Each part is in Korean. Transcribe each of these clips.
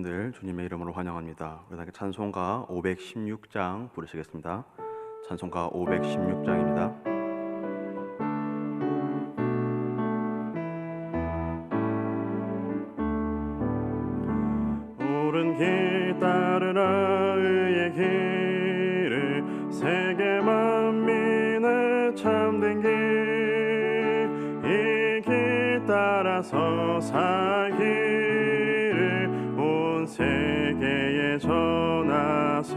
늘 주님의 이름으로 환영합니다. 우리 함께 찬송가 516장 부르시겠습니다. 찬송가 516장입니다. 옳은 길 따르라 의의 길을 세계 만민의 참된 길 이 길 따라서 살기를 온 세계에 전하세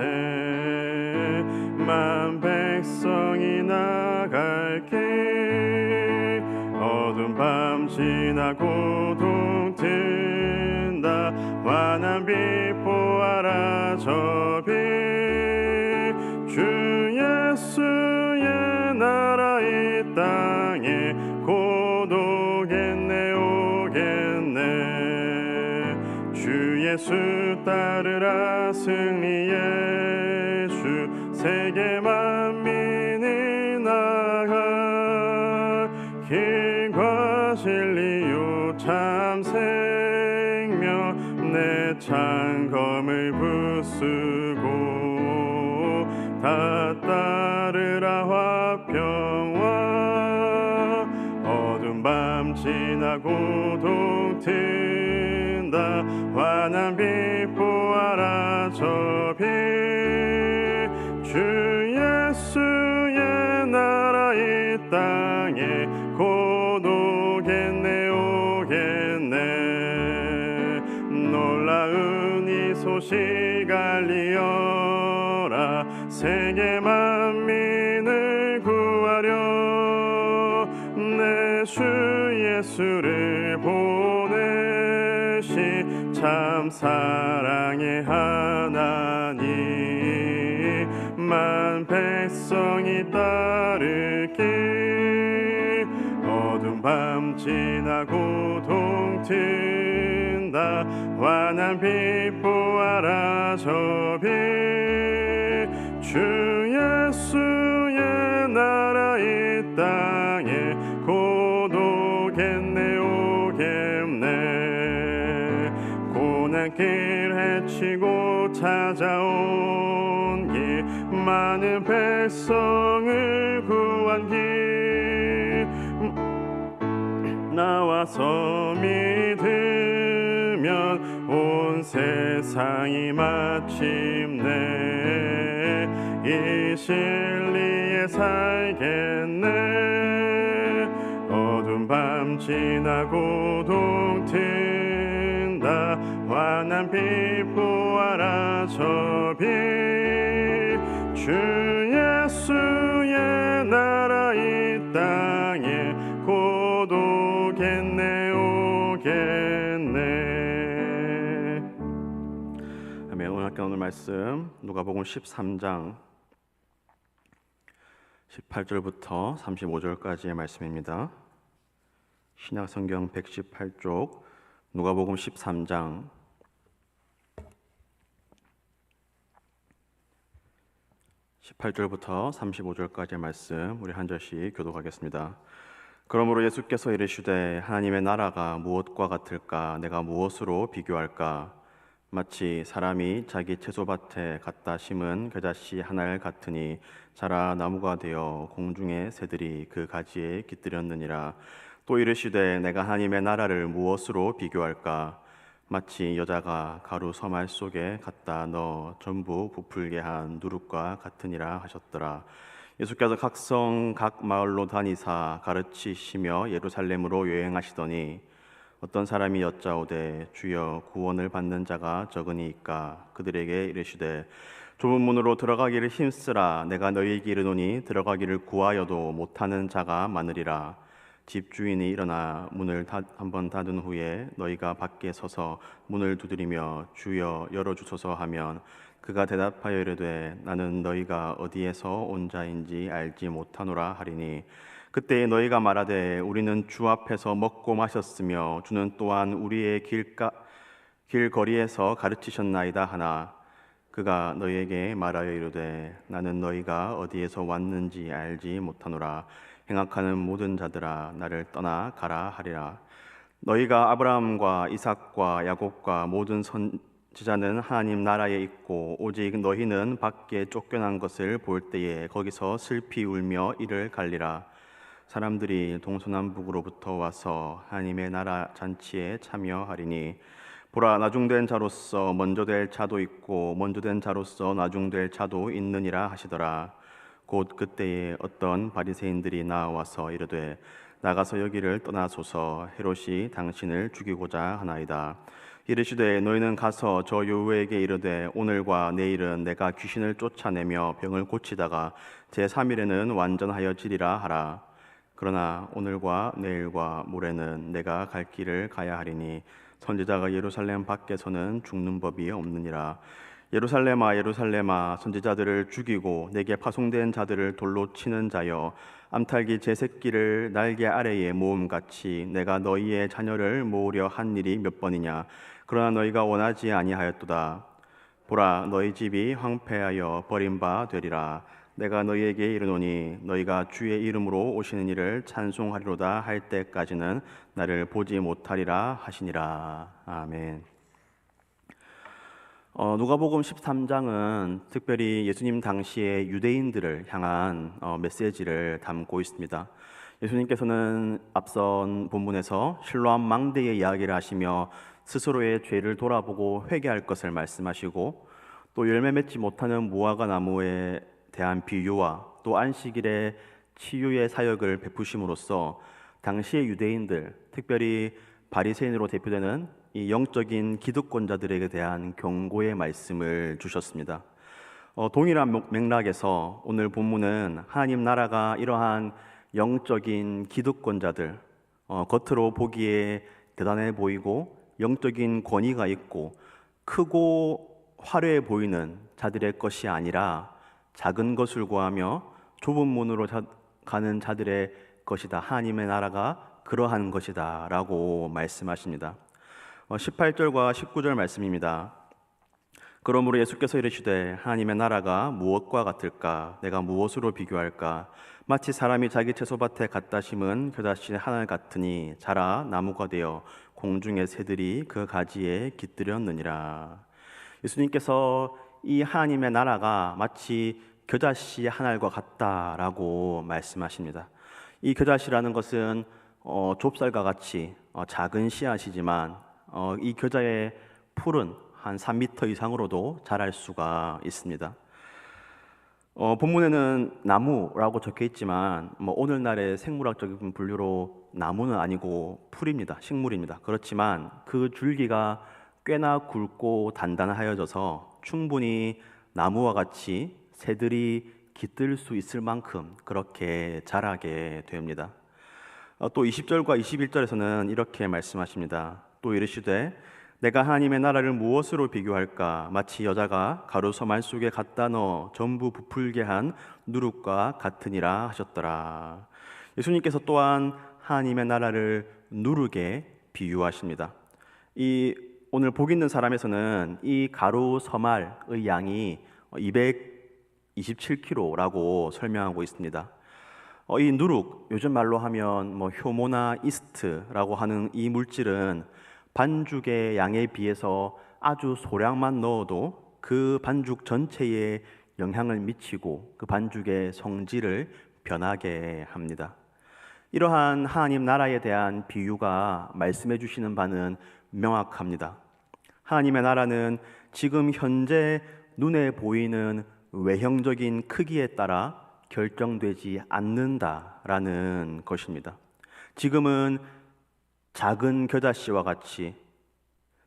만 백성이 나갈 길 어두운 밤 지나고 동 튼다 환한 빛 보아라 저 빛 주 예수의 나라 이 땅에 곧 오겠네 오겠네 주 예수 따르라 승리의 주 세계 만민이 나가 길과 진리요 참 생명 내 창검을 부수고 다 따르라 화평화 어두운 밤 지나고 동 튼다 환한 빛 보아라 저 빛 주 예수의 나라 이 땅에 곧 오겠네 오겠네 놀라운 이 소식 알리어라 세계 만민을 구하려 내 주 예수를 보내시 참 사랑의 하나님 만 백성이 따르길 어두운 밤 지나고 동 튼다 환한 빛 보아라 저 빛 주 예수의 나라 이 땅에 곧 오겠네 오겠네 고난길 헤치고 찾아온 길 많은 백성을 구한 길 나와서 믿으면 온 세상이 마침내 이 진리에 살겠네 어두운 밤 지나고 동 튼다 환한 빛 보아라 저 빛 주 예수의 나라 이 땅에 곧 오겠네 오겠네. 아멘. 오늘 학교 오늘 말씀 누가복음 13장 18절부터 35절까지의 말씀입니다. 신약성경 118쪽 누가복음 13장 18절부터 35절까지의 말씀 우리 한 절씩 교독하겠습니다. 그러므로 예수께서 이르시되 하나님의 나라가 무엇과 같을까 내가 무엇으로 비교할까 마치 사람이 자기 채소밭에 갖다 심은 겨자씨 하나를 같으니 자라 나무가 되어 공중의 새들이 그 가지에 깃들였느니라. 또 이르시되 내가 하나님의 나라를 무엇으로 비교할까 마치 여자가 가루 서말 속에 갖다 넣어 전부 부풀게 한 누룩과 같으니라 하셨더라. 예수께서 각 성 각 마을로 다니사 가르치시며 예루살렘으로 여행하시더니 어떤 사람이 여짜오되 주여 구원을 받는 자가 적으니이까 그들에게 이르시되 좁은 문으로 들어가기를 힘쓰라 내가 너희에게 이르노니 들어가기를 구하여도 못하는 자가 많으리라. 집주인이 일어나 문을 한번 닫은 후에 너희가 밖에 서서 문을 두드리며 주여 열어주소서 하면 그가 대답하여 이르되 나는 너희가 어디에서 온 자인지 알지 못하노라 하리니 그때 너희가 말하되 우리는 주 앞에서 먹고 마셨으며 주는 또한 우리의 길거리에서 가르치셨나이다 하나 그가 너희에게 말하여 이르되 나는 너희가 어디에서 왔는지 알지 못하노라. 행악하는 모든 자들아 나를 떠나 가라 하리라. 너희가 아브라함과 이삭과 야곱과 모든 지자는 하나님 나라에 있고 오직 너희는 밖에 쫓겨난 것을 볼 때에 거기서 슬피 울며 이를 갈리라. 사람들이 동서남북으로부터 와서 하나님의 나라 잔치에 참여하리니 보라, 나중된 자로서 먼저 될 자도 있고 먼저 된 자로서 나중될 자도 있느니라 하시더라. 곧 그때에 어떤 바리새인들이 나와서 이르되 나가서 여기를 떠나소서, 헤롯이 당신을 죽이고자 하나이다. 이르시되 너희는 가서 저 요우에게 이르되 오늘과 내일은 내가 귀신을 쫓아내며 병을 고치다가 제3일에는 완전하여지리라 하라. 그러나 오늘과 내일과 모레는 내가 갈 길을 가야 하리니 선지자가 예루살렘 밖에서는 죽는 법이 없느니라. 예루살렘아 예루살렘아, 선지자들을 죽이고 내게 파송된 자들을 돌로 치는 자여, 암탉이 제 새끼를 날개 아래에 모음같이 내가 너희의 자녀를 모으려 한 일이 몇 번이냐. 그러나 너희가 원하지 아니하였도다. 보라, 너희 집이 황폐하여 버린 바 되리라. 내가 너희에게 이르노니 너희가 주의 이름으로 오시는 이를 찬송하리로다 할 때까지는 나를 보지 못하리라 하시니라. 아멘. 누가복음 13장은 특별히 예수님 당시의 유대인들을 향한 메시지를 담고 있습니다. 예수님께서는 앞선 본문에서 실로암 망대의 이야기를 하시며 스스로의 죄를 돌아보고 회개할 것을 말씀하시고, 또 열매 맺지 못하는 무화과 나무에 대한 비유와 또 안식일의 치유의 사역을 베푸심으로써 당시의 유대인들, 특별히 바리새인으로 대표되는 이 영적인 기득권자들에게 대한 경고의 말씀을 주셨습니다. 동일한 맥락에서 오늘 본문은 하나님 나라가 이러한 영적인 기득권자들, 겉으로 보기에 대단해 보이고 영적인 권위가 있고 크고 화려해 보이는 자들의 것이 아니라 작은 것을 구하며 좁은 문으로 가는 자들의 것이다. 하나님의 나라가 그러한 것이다 라고 말씀하십니다. 18절과 19절 말씀입니다. 그러므로 예수께서 이르시되 하나님의 나라가 무엇과 같을까? 내가 무엇으로 비교할까? 마치 사람이 자기 채소밭에 갖다 심은 겨자씨 하나 같으니 자라 나무가 되어 공중의 새들이 그 가지에 깃들였느니라. 예수님께서 이 하나님의 나라가 마치 겨자씨 한 알과 같다라고 말씀하십니다. 이 겨자씨라는 것은 좁쌀과 같이 작은 씨앗이지만 이 겨자의 풀은 한 3m 이상으로도 자랄 수가 있습니다. 본문에는 나무라고 적혀 있지만 오늘날의 생물학적인 분류로 나무는 아니고 풀입니다. 식물입니다. 그렇지만 그 줄기가 꽤나 굵고 단단하여져서 충분히 나무와 같이 새들이 깃들 수 있을 만큼 그렇게 자라게 됩니다. 또 20절과 21절에서는 이렇게 말씀하십니다. 또 이르시되 내가 하나님의 나라를 무엇으로 비교할까? 마치 여자가 가루 서말 속에 갖다 넣어 전부 부풀게 한 누룩과 같으니라 하셨더라. 예수님께서 또한 하나님의 나라를 누룩에 비유하십니다. 이 오늘 복 있는 사람에서는 이 가루 서말의 양이 227kg라고 설명하고 있습니다. 이 누룩, 요즘 말로 하면 효모나 이스트라고 하는 이 물질은 반죽의 양에 비해서 아주 소량만 넣어도 그 반죽 전체에 영향을 미치고 그 반죽의 성질을 변하게 합니다. 이러한 하나님 나라에 대한 비유가 말씀해 주시는 바는 명확합니다. 하나님의 나라는 지금 현재 눈에 보이는 외형적인 크기에 따라 결정되지 않는다라는 것입니다. 지금은 작은 겨자씨와 같이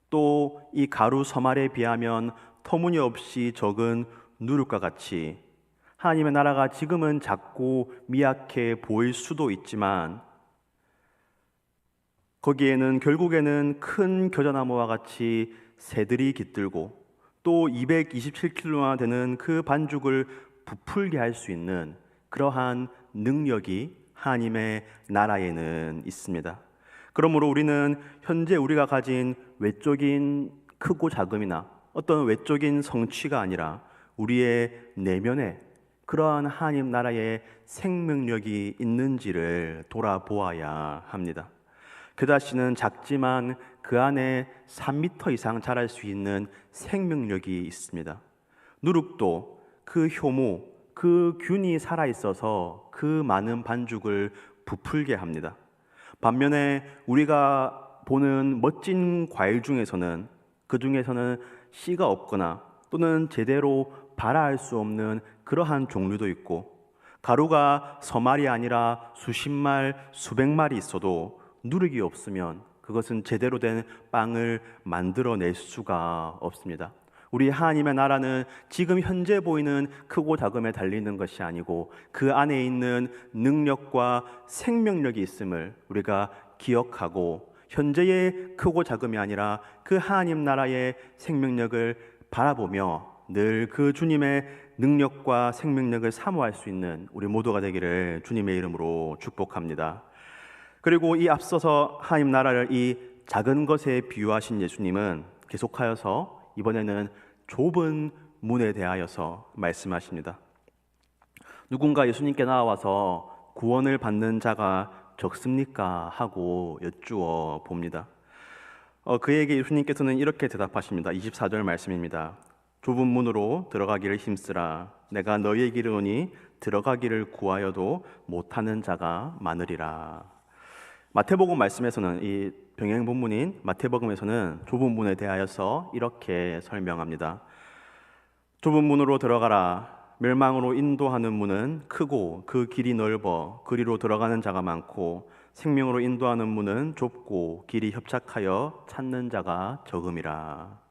또 이 가루 서말에 비하면 터무니없이 적은 누룩과 같이 하나님의 나라가 지금은 작고 미약해 보일 수도 있지만 거기에는 결국에는 큰 겨자나무와 같이 새들이 깃들고 또 227kg나 되는 그 반죽을 부풀게 할 수 있는 그러한 능력이 하나님의 나라에는 있습니다. 그러므로 우리는 현재 우리가 가진 외적인 크고 작음이나 어떤 외적인 성취가 아니라 우리의 내면에 그러한 하나님 나라의 생명력이 있는지를 돌아보아야 합니다. 겨자씨는 작지만 그 안에 3m 이상 자랄 수 있는 생명력이 있습니다. 누룩도 그 효모, 그 균이 살아있어서 그 많은 반죽을 부풀게 합니다. 반면에 우리가 보는 멋진 과일 중에서는 그 중에서는 씨가 없거나 또는 제대로 발화할 수 없는 그러한 종류도 있고, 가루가 서말이 아니라 수십 말, 수백 말이 있어도 누룩이 없으면 그것은 제대로 된 빵을 만들어낼 수가 없습니다. 우리 하나님의 나라는 지금 현재 보이는 크고 작음에 달리는 것이 아니고 그 안에 있는 능력과 생명력이 있음을 우리가 기억하고, 현재의 크고 작음이 아니라 그 하나님 나라의 생명력을 바라보며 늘 그 주님의 능력과 생명력을 사모할 수 있는 우리 모두가 되기를 주님의 이름으로 축복합니다. 그리고 이 앞서서 하나님 나라를 이 작은 것에 비유하신 예수님은 계속하여서 이번에는 좁은 문에 대하여서 말씀하십니다. 누군가 예수님께 나와서 구원을 받는 자가 적습니까? 하고 여쭈어 봅니다. 그에게 예수님께서는 이렇게 대답하십니다. 24절 말씀입니다. 좁은 문으로 들어가기를 힘쓰라. 내가 너희에게 이르노니 들어가기를 구하여도 못하는 자가 많으리라. 마태복음 말씀에서는, 이 병행 본문인 마태복음에서는 좁은 문에 대하여서 이렇게 설명합니다. 좁은 문으로 들어가라. 멸망으로 인도하는 문은 크고 그 길이 넓어 그리로 들어가는 자가 많고, 생명으로 인도하는 문은 좁고 길이 협착하여 찾는 자가 적음이라.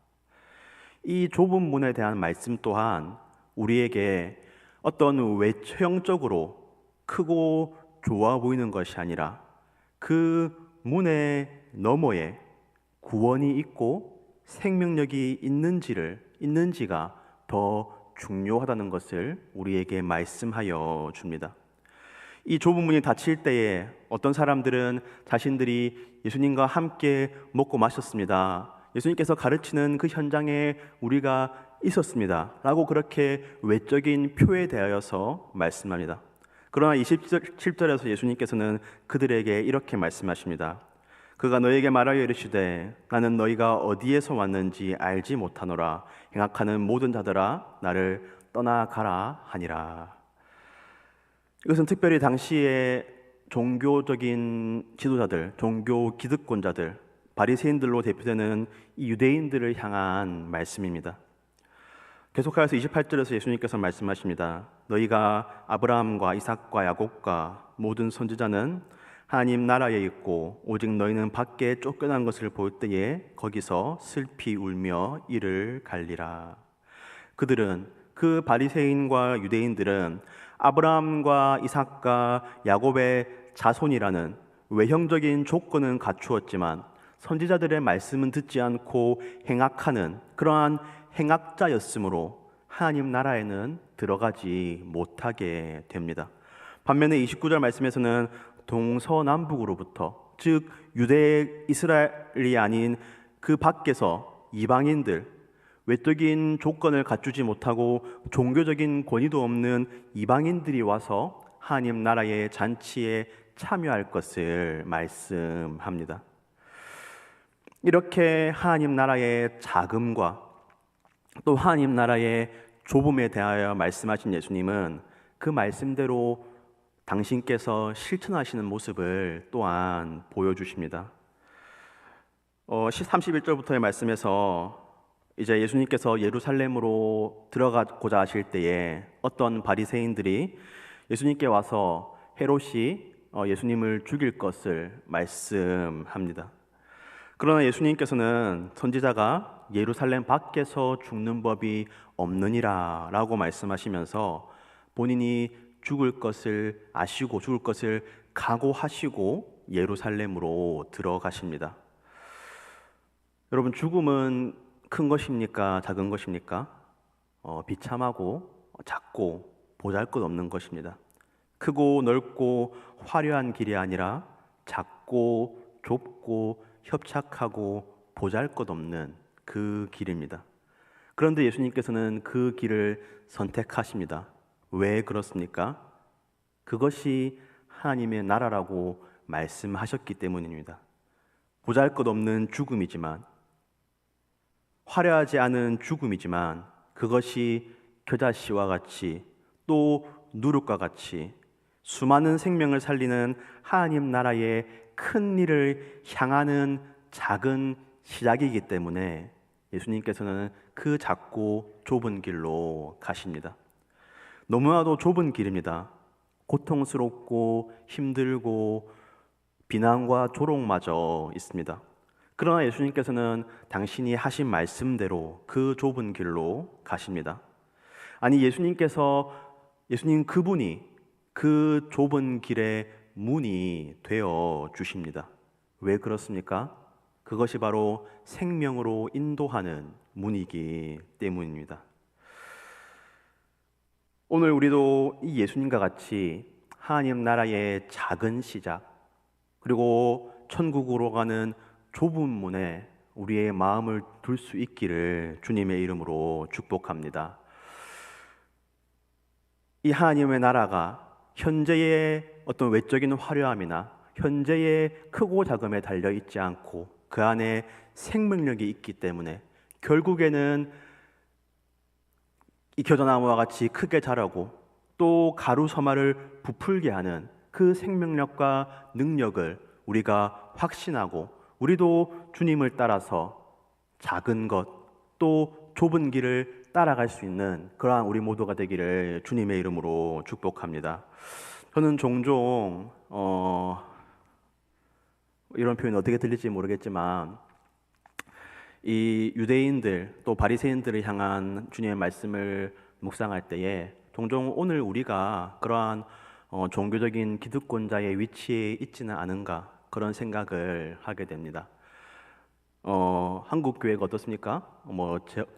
이 좁은 문에 대한 말씀 또한 우리에게 어떤 외형적으로 크고 좋아 보이는 것이 아니라 그 문의 너머에 구원이 있고 생명력이 있는지가 더 중요하다는 것을 우리에게 말씀하여 줍니다. 이 좁은 문이 닫힐 때에 어떤 사람들은 자신들이 예수님과 함께 먹고 마셨습니다, 예수님께서 가르치는 그 현장에 우리가 있었습니다 라고 그렇게 외적인 표에 대하여서 말씀합니다. 그러나 27절에서 예수님께서는 그들에게 이렇게 말씀하십니다. 그가 너에게 말하여 이르시되 나는 너희가 어디에서 왔는지 알지 못하노라. 행악하는 모든 자들아 나를 떠나가라 하니라. 이것은 특별히 당시에 종교적인 지도자들, 종교 기득권자들, 바리새인들로 대표되는 이 유대인들을 향한 말씀입니다. 계속하여서 28절에서 예수님께서 말씀하십니다. 너희가 아브라함과 이삭과 야곱과 모든 선지자는 하나님 나라에 있고 오직 너희는 밖에 쫓겨난 것을 볼 때에 거기서 슬피 울며 이를 갈리라. 그들은, 그 바리새인과 유대인들은 아브라함과 이삭과 야곱의 자손이라는 외형적인 조건은 갖추었지만 선지자들의 말씀은 듣지 않고 행악하는 그러한 행악자였으므로 하나님 나라에는 들어가지 못하게 됩니다. 반면에 29절 말씀에서는 동서남북으로부터, 즉 유대 이스라엘이 아닌 그 밖에서 이방인들, 외적인 조건을 갖추지 못하고 종교적인 권위도 없는 이방인들이 와서 하나님 나라의 잔치에 참여할 것을 말씀합니다. 이렇게 하나님 나라의 자금과 또 하나님 나라의 좁음에 대하여 말씀하신 예수님은 그 말씀대로 당신께서 실천하시는 모습을 또한 보여주십니다. 31절부터의 말씀에서 이제 예수님께서 예루살렘으로 들어가고자 하실 때에 어떤 바리새인들이 예수님께 와서 헤롯이 예수님을 죽일 것을 말씀합니다. 그러나 예수님께서는 선지자가 예루살렘 밖에서 죽는 법이 없느니라 라고 말씀하시면서 본인이 죽을 것을 아시고 죽을 것을 각오하시고 예루살렘으로 들어가십니다. 여러분, 죽음은 큰 것입니까? 작은 것입니까? 비참하고 작고 보잘것없는 것입니다. 크고 넓고 화려한 길이 아니라 작고 좁고 협착하고 보잘것없는 그 길입니다. 그런데 예수님께서는 그 길을 선택하십니다. 왜 그렇습니까? 그것이 하나님의 나라라고 말씀하셨기 때문입니다. 보잘것없는 죽음이지만, 화려하지 않은 죽음이지만 그것이 겨자씨와 같이 또 누룩과 같이 수많은 생명을 살리는 하나님 나라의 큰 일을 향하는 작은 시작이기 때문에 예수님께서는 그 작고 좁은 길로 가십니다. 너무나도 좁은 길입니다. 고통스럽고 힘들고 비난과 조롱마저 있습니다. 그러나 예수님께서는 당신이 하신 말씀대로 그 좁은 길로 가십니다. 아니, 예수님 그분이 그 좁은 길의 문이 되어 주십니다. 왜 그렇습니까? 그것이 바로 생명으로 인도하는 문이기 때문입니다. 오늘 우리도 이 예수님과 같이 하나님 나라의 작은 시작, 그리고 천국으로 가는 좁은 문에 우리의 마음을 둘 수 있기를 주님의 이름으로 축복합니다. 이 하나님의 나라가 현재의 어떤 외적인 화려함이나 현재의 크고 작음에 달려 있지 않고 그 안에 생명력이 있기 때문에 결국에는 이 겨자나무와 같이 크게 자라고 또 가루 서말을 부풀게 하는 그 생명력과 능력을 우리가 확신하고 우리도 주님을 따라서 작은 것 또 좁은 길을 따라갈 수 있는 그러한 우리 모두가 되기를 주님의 이름으로 축복합니다. 저는 종종 이런 표현이 어떻게 들릴지 모르겠지만 이 유대인들 또 바리새인들을 향한 주님의 말씀을 묵상할 때에 종종 오늘 우리가 그러한 종교적인 기득권자의 위치에 있지는 않은가 그런 생각을 하게 됩니다. 한국 교회가 어떻습니까?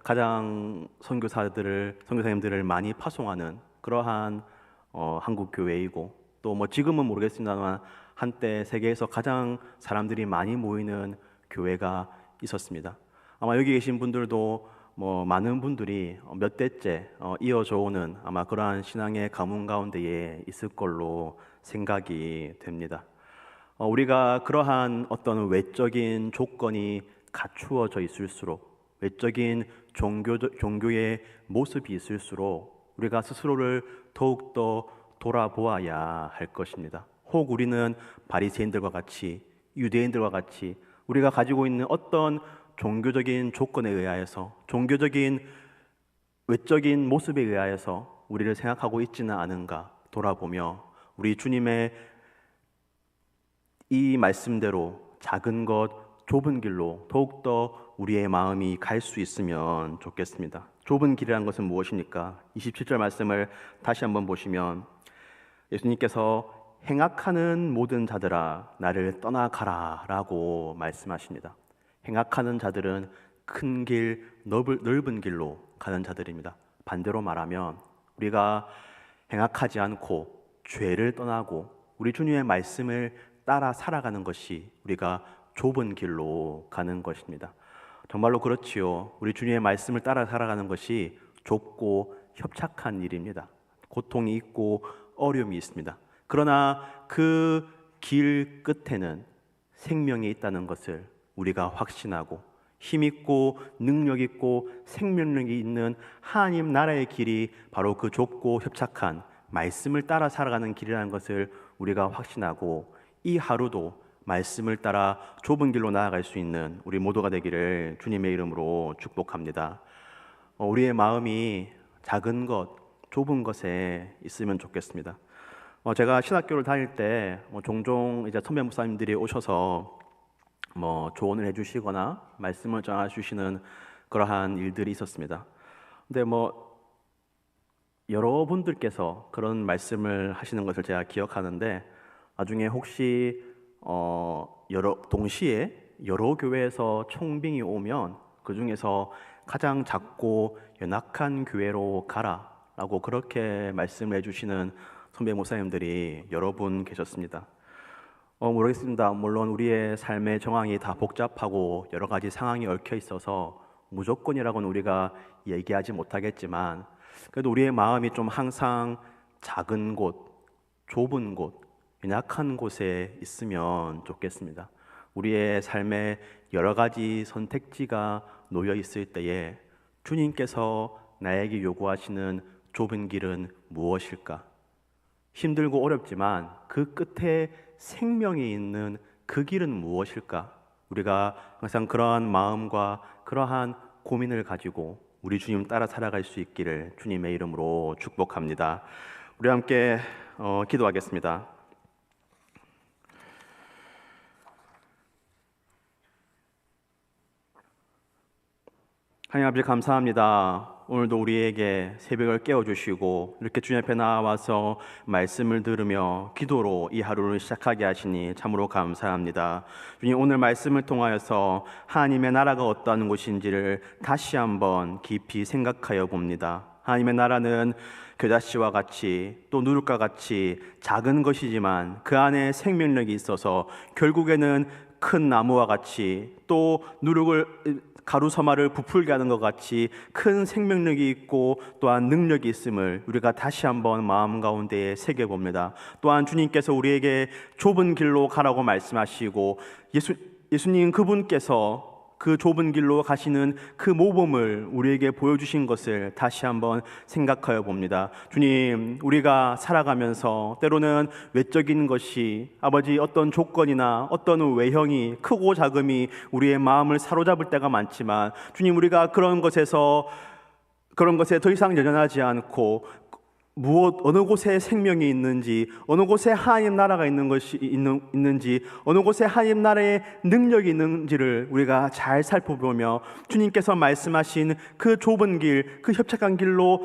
가장 선교사님들을 많이 파송하는 그러한 한국 교회이고 또 지금은 모르겠습니다만 한때 세계에서 가장 사람들이 많이 모이는 교회가 있었습니다. 아마 여기 계신 분들도 많은 분들이 몇 대째 이어져 오는 아마 그러한 신앙의 가문 가운데에 있을 걸로 생각이 됩니다. 우리가 그러한 어떤 외적인 조건이 갖추어져 있을수록 외적인 종교의 모습이 있을수록 우리가 스스로를 더욱더 돌아보아야 할 것입니다. 혹 우리는 바리새인들과 같이 유대인들과 같이 우리가 가지고 있는 어떤 종교적인 조건에 의하여서 종교적인 외적인 모습에 의하여서 우리를 생각하고 있지는 않은가 돌아보며 우리 주님의 이 말씀대로 작은 것 좁은 길로 더욱더 우리의 마음이 갈 수 있으면 좋겠습니다. 좁은 길이란 것은 무엇입니까? 27절 말씀을 다시 한번 보시면 예수님께서 행악하는 모든 자들아 나를 떠나가라 라고 말씀하십니다. 행악하는 자들은 큰 길, 넓은 길로 가는 자들입니다. 반대로 말하면 우리가 행악하지 않고 죄를 떠나고 우리 주님의 말씀을 따라 살아가는 것이 우리가 좁은 길로 가는 것입니다. 정말로 그렇지요. 우리 주님의 말씀을 따라 살아가는 것이 좁고 협착한 일입니다. 고통이 있고 어려움이 있습니다. 그러나 그 길 끝에는 생명이 있다는 것을 우리가 확신하고 힘있고 능력있고 생명력이 있는 하나님 나라의 길이 바로 그 좁고 협착한 말씀을 따라 살아가는 길이라는 것을 우리가 확신하고 이 하루도 말씀을 따라 좁은 길로 나아갈 수 있는 우리 모두가 되기를 주님의 이름으로 축복합니다. 우리의 마음이 작은 것, 좁은 것에 있으면 좋겠습니다. 제가 신학교를 다닐 때 종종 이제 선배 목사님들이 오셔서 조언을 해주시거나 말씀을 전해주시는 그러한 일들이 있었습니다. 근데 여러분들께서 그런 말씀을 하시는 것을 제가 기억하는데 나중에 혹시 동시에 여러 교회에서 총빙이 오면 그 중에서 가장 작고 연약한 교회로 가라라고 그렇게 말씀해 주시는 선배 목사님들이 여러 분 계셨습니다. 모르겠습니다. 물론 우리의 삶의 정황이 다 복잡하고 여러 가지 상황이 얽혀 있어서 무조건이라고는 우리가 얘기하지 못하겠지만 그래도 우리의 마음이 좀 항상 작은 곳, 좁은 곳, 연약한 곳에 있으면 좋겠습니다. 우리의 삶에 여러 가지 선택지가 놓여 있을 때에 주님께서 나에게 요구하시는 좁은 길은 무엇일까? 힘들고 어렵지만 그 끝에 생명이 있는 그 길은 무엇일까? 우리가 항상 그러한 마음과 그러한 고민을 가지고 우리 주님 따라 살아갈 수 있기를 주님의 이름으로 축복합니다. 우리 함께 기도하겠습니다. 하나님 아버지 감사합니다. 오늘도 우리에게 새벽을 깨워주시고 이렇게 주님 앞에 나와서 말씀을 들으며 기도로 이 하루를 시작하게 하시니 참으로 감사합니다. 주님, 오늘 말씀을 통하여서 하나님의 나라가 어떠한 곳인지를 다시 한번 깊이 생각하여 봅니다. 하나님의 나라는 겨자씨와 같이 또 누룩과 같이 작은 것이지만 그 안에 생명력이 있어서 결국에는 큰 나무와 같이 또 누룩을 가루 서마를 부풀게 하는 것 같이 큰 생명력이 있고 또한 능력이 있음을 우리가 다시 한번 마음 가운데에 새겨봅니다. 또한 주님께서 우리에게 좁은 길로 가라고 말씀하시고 예수님 그분께서 그 좁은 길로 가시는 그 모범을 우리에게 보여주신 것을 다시 한번 생각하여 봅니다. 주님, 우리가 살아가면서 때로는 외적인 것이 아버지 어떤 조건이나 어떤 외형이 크고 작음이 우리의 마음을 사로잡을 때가 많지만 주님, 우리가 그런 것에 더 이상 연연하지 않고 어느 곳에 생명이 있는지, 어느 곳에 하나님 나라가 있는지, 어느 곳에 하나님 나라의 능력이 있는지를 우리가 잘 살펴보며 주님께서 말씀하신 그 좁은 길, 그 협착한 길로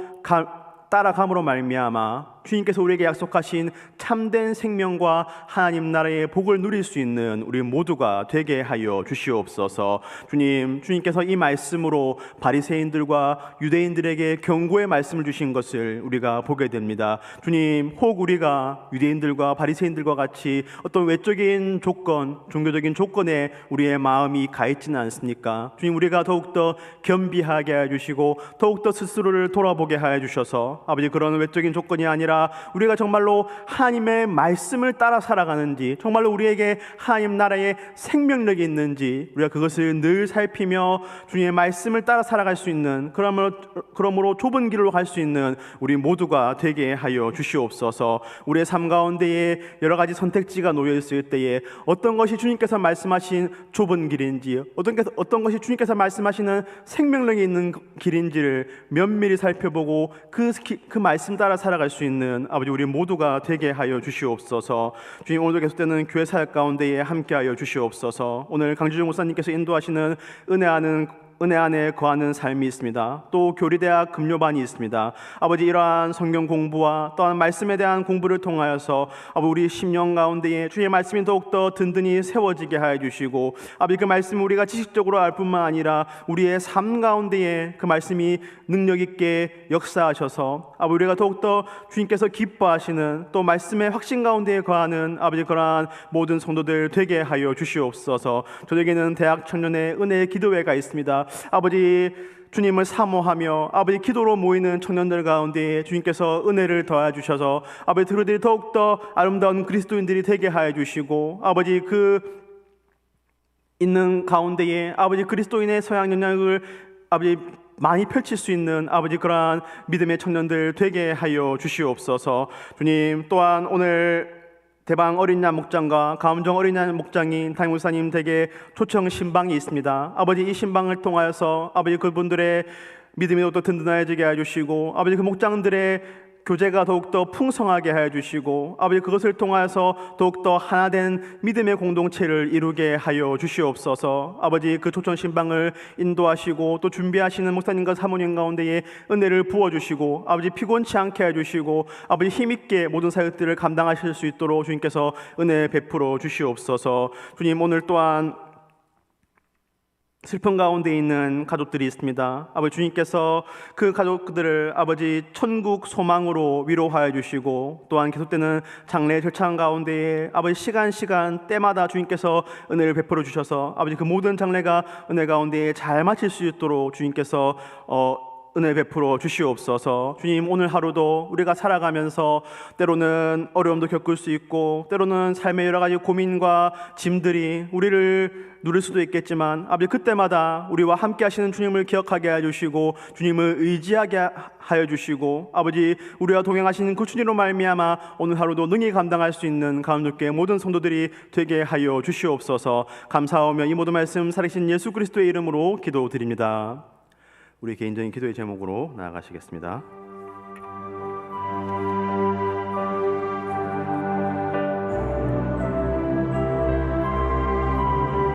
따라감으로 말미암아 주님께서 우리에게 약속하신 참된 생명과 하나님 나라의 복을 누릴 수 있는 우리 모두가 되게 하여 주시옵소서. 주님께서 이 말씀으로 바리새인들과 유대인들에게 경고의 말씀을 주신 것을 우리가 보게 됩니다. 주님, 혹 우리가 유대인들과 바리새인들과 같이 어떤 외적인 조건, 종교적인 조건에 우리의 마음이 가 있지는 않습니까? 주님, 우리가 더욱더 겸비하게 하여 주시고 더욱더 스스로를 돌아보게 하여 주셔서 아버지, 그런 외적인 조건이 아니라 우리가 정말로 하나님의 말씀을 따라 살아가는지, 정말로 우리에게 하나님 나라의 생명력이 있는지 우리가 그것을 늘 살피며 주님의 말씀을 따라 살아갈 수 있는, 그러므로 좁은 길로 갈 수 있는 우리 모두가 되게 하여 주시옵소서. 우리의 삶 가운데에 여러 가지 선택지가 놓여 있을 때에 어떤 것이 주님께서 말씀하신 좁은 길인지, 어떤 것이 주님께서 말씀하시는 생명력이 있는 길인지를 면밀히 살펴보고 그 말씀 따라 살아갈 수 있는 아버지, 우리 모두가 되게 하여 주시옵소서. 주님, 오늘도 계속되는 교회 사역 가운데에 함께하여 주시옵소서. 오늘 강주중 목사님께서 인도하시는 은혜 안에 거하는 삶이 있습니다. 또 교리대학 금요반이 있습니다. 아버지, 이러한 성경 공부와 또한 말씀에 대한 공부를 통하여서 아버지, 우리 심령 가운데에 주의 말씀이 더욱더 든든히 세워지게 하여 주시고, 아버지, 그 말씀을 우리가 지식적으로 알 뿐만 아니라 우리의 삶 가운데에 그 말씀이 능력 있게 역사하셔서 아버지, 우리가 더욱더 주님께서 기뻐하시는 또 말씀의 확신 가운데에 거하는 아버지, 그러한 모든 성도들 되게 하여 주시옵소서. 저에게는 대학 청년의 은혜의 기도회가 있습니다. 아버지, 주님을 사모하며 아버지 기도로 모이는 청년들 가운데 주님께서 은혜를 더해 주셔서 아버지, 그들이 더욱더 아름다운 그리스도인들이 되게 하여 주시고, 아버지, 그 있는 가운데에 아버지 그리스도인의 서양 영향을 아버지 많이 펼칠 수 있는 아버지, 그러한 믿음의 청년들 되게 하여 주시옵소서. 주님, 또한 오늘 대방 어린양 목장과 가음정 어린양 목장인 담임 목사님 댁에 초청 신방이 있습니다. 아버지, 이 신방을 통하여서 아버지 그분들의 믿음이 더욱더 든든해지게 해주시고, 아버지 그 목장들의 교제가 더욱더 풍성하게 하여 주시고, 아버지 그것을 통하여서 더욱더 하나된 믿음의 공동체를 이루게 하여 주시옵소서. 아버지, 그 초청 신방을 인도하시고 또 준비하시는 목사님과 사모님 가운데에 은혜를 부어주시고, 아버지 피곤치 않게 해주시고, 아버지 힘있게 모든 사역들을 감당하실 수 있도록 주님께서 은혜 베풀어 주시옵소서. 주님, 오늘 또한 슬픔 가운데 있는 가족들이 있습니다. 아버지, 주님께서 그 가족들을 아버지 천국 소망으로 위로하여 주시고, 또한 계속되는 장례 절차 가운데에 아버지 시간 때마다 주님께서 은혜를 베풀어 주셔서 아버지 그 모든 장례가 은혜 가운데에 잘 마칠 수 있도록 주님께서 은혜 베풀어 주시옵소서. 주님, 오늘 하루도 우리가 살아가면서 때로는 어려움도 겪을 수 있고 때로는 삶의 여러 가지 고민과 짐들이 우리를 누릴 수도 있겠지만 아버지, 그때마다 우리와 함께 하시는 주님을 기억하게 해주시고 주님을 의지하게 하여 주시고 아버지, 우리와 동행하시는 그 주님으로 말미암아 오늘 하루도 능히 감당할 수 있는 가운데께 모든 성도들이 되게 하여 주시옵소서. 감사하며 이 모든 말씀 살아계신 예수 그리스도의 이름으로 기도드립니다. 우리 개인적인 기도의 제목으로 나아가시겠습니다.